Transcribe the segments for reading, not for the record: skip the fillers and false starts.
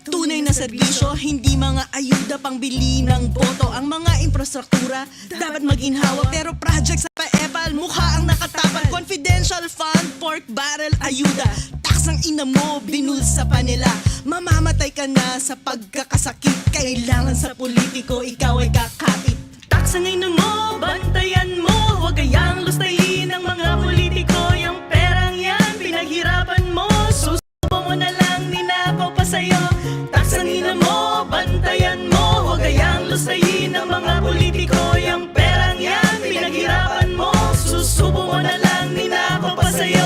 Tunay na serbisyo, hindi mga ayuda pang bili ng boto. Ang mga infrastruktura dapat maginhawa, pero project sa paepal, mukha ang nakatapat. Confidential fund, pork barrel, ayuda. Tax ang ina mo, binulsa pa nila. Mamamatay ka na sa pagkakasakit. Kailangan sa politiko, ikaw ay kakapit. Tax ang ina mo, bantayan mo. Huwag kayang lustayin ng mga politiko. Yung perang yan, pinaghirapan mo. Susubo mo na lang, ninakaw pa sa'yo. Bantayan mo, huwag kayang lusayin ng mga politiko. Yung perang yan, pinaghirapan mo. Susubo mo na lang, ninakaw pa sa'yo.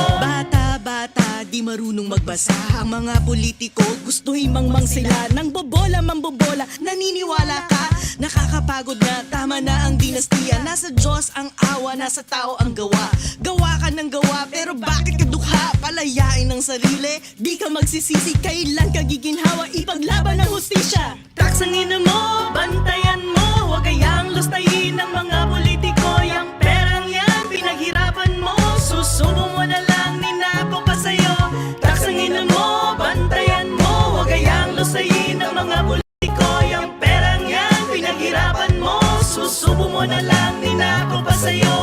Bata, di marunong magbasa. Ang mga politiko, gusto himangmang sila. Nang bobola, mambobola, naniniwala ka? Nakakapagod na, tama na ang dinastiya. Nasa Diyos ang awa, nasa tao ang gawa. Gawa ka ng gawa, pero bakit ka dukha? Palayain ng sarili, di ka magsisisi. Kailan ka giginhawa, ipaglaban ng hustisya. Taksangin mo, bantayan mo. Huwag kayang lustayin ng mga politiko. Yung perang yan, pinaghirapan mo. Susubo mo na lang, ninakaw pa sa'yo. Taksangin mo, bantayan mo. Huwag kayang lustayin ng mga politiko. Yung perang yan, pinaghirapan mo. Susubo mo na lang, ninakaw pa sa'yo.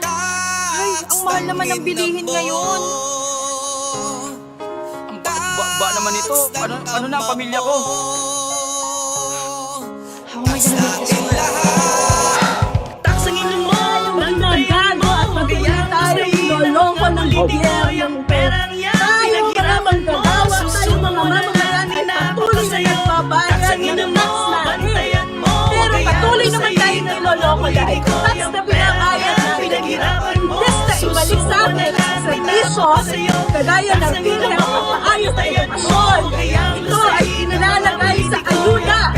Ay, ang mahal naman ang bilihin ngayon. Ba naman ito? Ano na ang pamilya ko? Taksangin mo, bantayan mo. Huwag kayang lustayin ng mga politiko. Yung perang yan, pinaghirapan mo. Susubo mo na lang, ninakaw pa sa'yo. Taksangin mo, bantayan mo. Pero patuloy naman tayo niloloko dahil tax na pinakayat natin. Imbes na ibalik sa atin ang servisyo, kagaya ng PhilHealth at maayos na edukasyon, ito ay nilalagay sa ayuda.